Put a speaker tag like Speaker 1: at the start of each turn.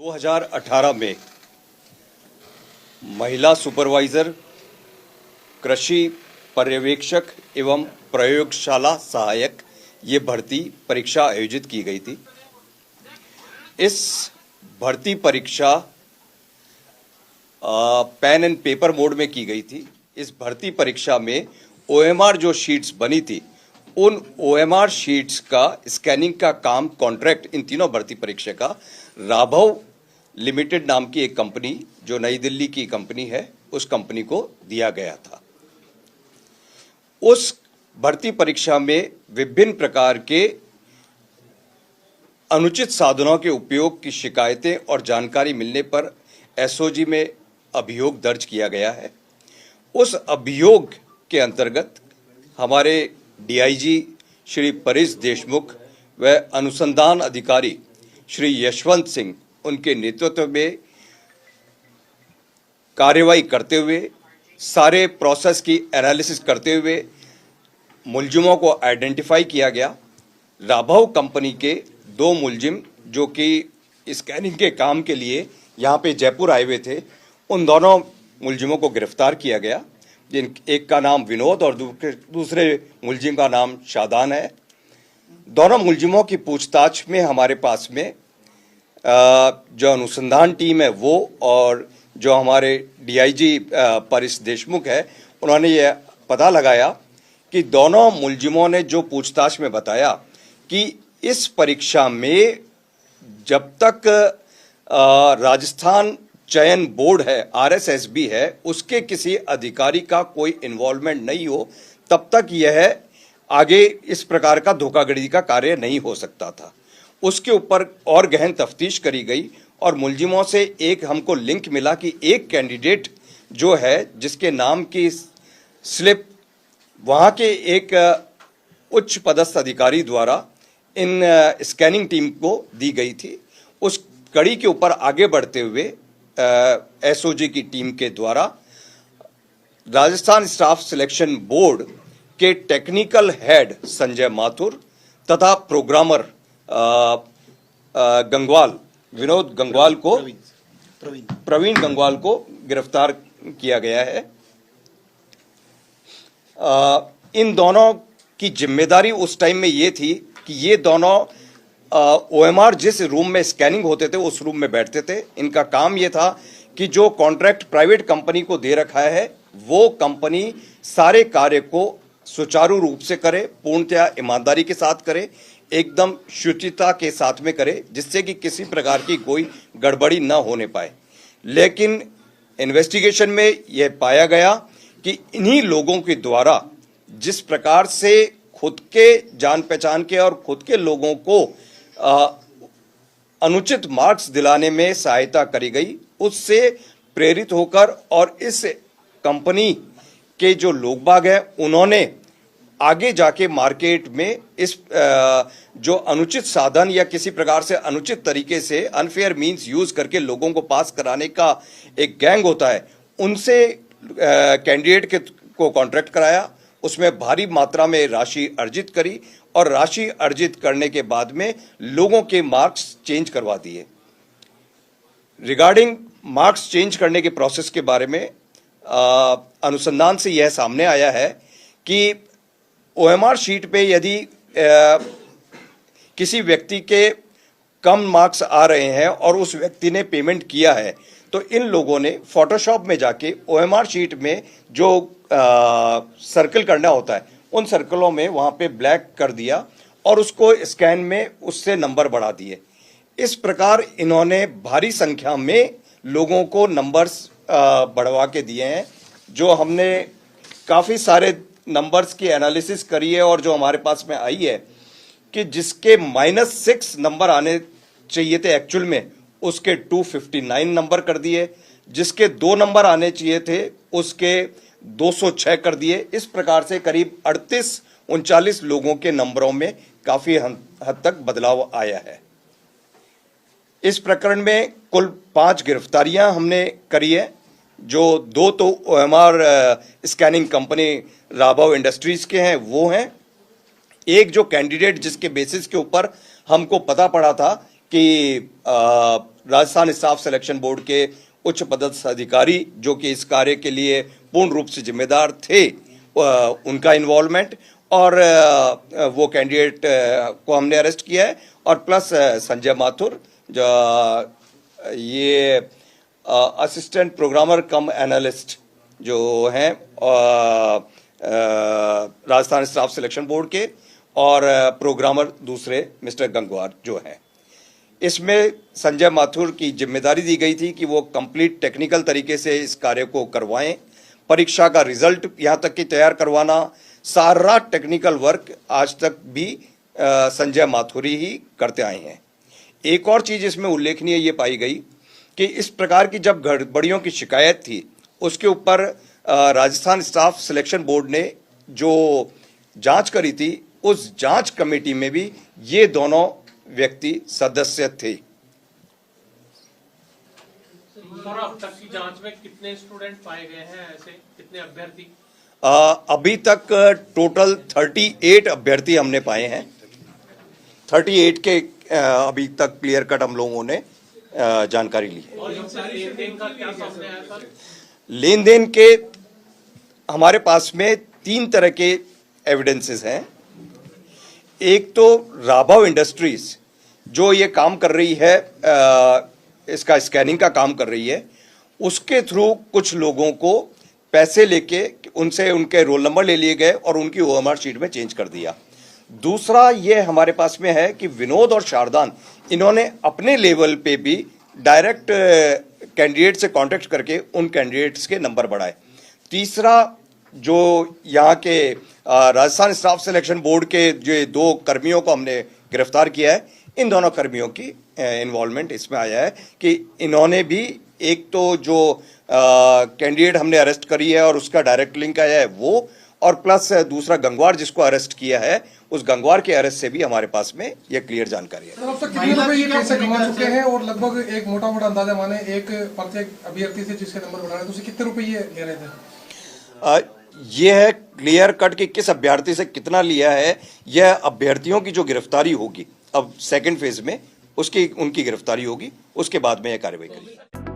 Speaker 1: 2018 में महिला सुपरवाइजर, कृषि पर्यवेक्षक एवं प्रयोगशाला सहायक ये भर्ती परीक्षा आयोजित की गई थी। इस भर्ती परीक्षा पेन एंड पेपर मोड में की गई थी। इस भर्ती परीक्षा में ओएमआर जो शीट्स बनी थी, उन ओएमआर शीट्स का स्कैनिंग का काम कॉन्ट्रैक्ट इन तीनों भर्ती परीक्षा का राघव लिमिटेड नाम की एक कंपनी जो नई दिल्ली की कंपनी है, उस कंपनी को दिया गया था। उस भर्ती परीक्षा में विभिन्न प्रकार के अनुचित साधनों के उपयोग की शिकायतें और जानकारी मिलने पर एसओजी में अभियोग दर्ज किया गया है। उस अभियोग के अंतर्गत हमारे डीआईजी श्री परेश देशमुख व अनुसंधान अधिकारी श्री यशवंत सिंह उनके नेतृत्व में कार्रवाई करते हुए, सारे प्रोसेस की एनालिसिस करते हुए मुलजिमों को आइडेंटिफाई किया गया। राघव कंपनी के 2 मुलजिम जो कि स्कैनिंग के काम के लिए यहाँ पे जयपुर आए हुए थे, उन दोनों मुलजिमों को गिरफ्तार किया गया। जिन एक का नाम विनोद और दूसरे मुलजिम का नाम शादान है। दोनों मुलजिमों की पूछताछ में हमारे पास में जो अनुसंधान टीम है वो और जो हमारे डीआईजी परेश देशमुख है, उन्होंने ये पता लगाया कि दोनों मुलजिमों ने जो पूछताछ में बताया कि इस परीक्षा में जब तक राजस्थान चयन बोर्ड है, आरएसएसबी है, उसके किसी अधिकारी का कोई इन्वॉल्वमेंट नहीं हो, तब तक यह आगे इस प्रकार का धोखाधड़ी का कार्य नहीं हो सकता था। उसके ऊपर और गहन तफ्तीश करी गई और मुलजिमों से एक हमको लिंक मिला कि एक कैंडिडेट जो है, जिसके नाम की स्लिप वहाँ के एक उच्च पदस्थ अधिकारी द्वारा इन स्कैनिंग टीम को दी गई थी। उस कड़ी के ऊपर आगे बढ़ते हुए एसओजी की टीम के द्वारा राजस्थान स्टाफ सिलेक्शन बोर्ड के टेक्निकल हेड संजय माथुर तथा प्रोग्रामर गंगवाल, विनोद गंगवाल को, प्रवीण गंगवाल को गिरफ्तार किया गया है। इन दोनों की जिम्मेदारी उस टाइम में ये थी कि ये दोनों ओएमआर जिस रूम में स्कैनिंग होते थे उस रूम में बैठते थे। इनका काम ये था कि जो कॉन्ट्रैक्ट प्राइवेट कंपनी को दे रखा है वो कंपनी सारे कार्य को सुचारू रूप से करे, पूर्णतया ईमानदारी के साथ करे, एकदम शुचिता के साथ में करे, जिससे कि किसी प्रकार की कोई गड़बड़ी न होने पाए। लेकिन इन्वेस्टिगेशन में यह पाया गया कि इन्हीं लोगों के द्वारा जिस प्रकार से खुद के जान पहचान के और खुद के लोगों को अनुचित मार्क्स दिलाने में सहायता करी गई, उससे प्रेरित होकर और इस कंपनी के जो लोग बाग हैं उन्होंने आगे जाके मार्केट में इस जो अनुचित साधन या किसी प्रकार से अनुचित तरीके से अनफेयर मींस यूज करके लोगों को पास कराने का एक गैंग होता है, उनसे कैंडिडेट को कॉन्ट्रैक्ट कराया। उसमें भारी मात्रा में राशि अर्जित करी और राशि अर्जित करने के बाद में लोगों के मार्क्स चेंज करवा दिए। रिगार्डिंग मार्क्स चेंज करने के प्रोसेस के बारे में अनुसंधान से यह सामने आया है कि ओएमआर शीट पे यदि किसी व्यक्ति के कम मार्क्स आ रहे हैं और उस व्यक्ति ने पेमेंट किया है, तो इन लोगों ने फोटोशॉप में जाके ओएमआर शीट में जो सर्कल करना होता है, उन सर्कलों में वहां पे ब्लैक कर दिया और उसको स्कैन में उससे नंबर बढ़ा दिए। इस प्रकार इन्होंने भारी संख्या में लोगों को नंबर्स बढ़वा के दिए हैं। जो हमने काफ़ी सारे नंबर्स की एनालिसिस करी है और जो हमारे पास में आई है कि जिसके -6 नंबर आने चाहिए थे एक्चुअल में, उसके 259 नंबर कर दिए। जिसके 2 नंबर आने चाहिए थे उसके 206 कर दिए। इस प्रकार से करीब 38-39 लोगों के नंबरों में काफी हद तक बदलाव आया है। इस प्रकरण में कुल 5 गिरफ्तारियां हमने करी है, जो 2 तो OMR scanning company Raghav industries के हैं वो हैं। एक जो कैंडिडेट जिसके बेसिस के ऊपर हमको पता पड़ा था कि राजस्थान स्टाफ सिलेक्शन बोर्ड के उच्च पदस्थ अधिकारी जो कि इस कार्य के लिए पूर्ण रूप से जिम्मेदार थे, उनका इन्वॉल्वमेंट, और वो कैंडिडेट को हमने अरेस्ट किया है, और प्लस संजय माथुर जो ये असिस्टेंट प्रोग्रामर कम एनालिस्ट जो हैं राजस्थान स्टाफ सिलेक्शन बोर्ड के, और प्रोग्रामर दूसरे मिस्टर गंगवार जो हैं। इसमें संजय माथुर की जिम्मेदारी दी गई थी कि वो कंप्लीट टेक्निकल तरीके से इस कार्य को करवाएं, परीक्षा का रिजल्ट यहाँ तक कि तैयार करवाना, सारा टेक्निकल वर्क आज तक भी संजय माथुरी ही करते आए हैं। एक और चीज़ इसमें उल्लेखनीय ये पाई गई कि इस प्रकार की जब गड़बड़ियों की शिकायत थी, उसके ऊपर राजस्थान स्टाफ सिलेक्शन बोर्ड ने जो जांच करी थी, उस जांच कमेटी में भी ये दोनों व्यक्ति सदस्य थे।
Speaker 2: सर, अब तक की जांच में कितने स्टूडेंट पाए गए हैं, ऐसे कितने अभ्यर्थी?
Speaker 1: अभी तक टोटल 38 अभ्यर्थी हमने पाए हैं। 38 के अभी तक क्लियर कट हम लोगों ने जानकारी ली है।
Speaker 2: और इनसे लेन-देन का क्या सामने आया सर?
Speaker 1: लेन देन के हमारे पास में 3 तरह के एविडेंसेस हैं। एक तो राघव इंडस्ट्रीज जो ये काम कर रही है, इसका स्कैनिंग का काम कर रही है, उसके थ्रू कुछ लोगों को पैसे लेके उनसे उनके रोल नंबर ले लिए गए और उनकी ओएमआर शीट में चेंज कर दिया। दूसरा ये हमारे पास में है कि विनोद और शारदान, इन्होंने अपने लेवल पे भी डायरेक्ट कैंडिडेट से कांटेक्ट करके उन कैंडिडेट्स के नंबर बढ़ाए। तीसरा, जो यहाँ के राजस्थान स्टाफ सिलेक्शन बोर्ड के जो 2 कर्मियों को हमने गिरफ्तार किया है, इन दोनों कर्मियों की इन्वॉल्वमेंट इसमें आया है कि इन्होंने भी, एक तो जो कैंडिडेट हमने अरेस्ट करी है और उसका डायरेक्ट लिंक आया है वो, और प्लस दूसरा गंगवार जिसको अरेस्ट किया है, उस गंगवार के अरेस्ट से भी हमारे पास में ये क्लियर जानकारी है।
Speaker 3: अब तक कितने रुपए ये पैसे कमा चुके हैं, और लगभग एक मोटा अंदाजा माने एक प्रत्येक अभ्यर्थी से जिसके नंबर बना रहे हैं, तो कितने रुपए ये ले रहे थे?
Speaker 1: ये है क्लियर कट कि किस अभ्यर्थी से कितना लिया है, यह अभ्यर्थियों की जो गिरफ्तारी होगी अब सेकंड फेज में, उनकी गिरफ्तारी होगी, उसके बाद में यह कार्रवाई करेगी।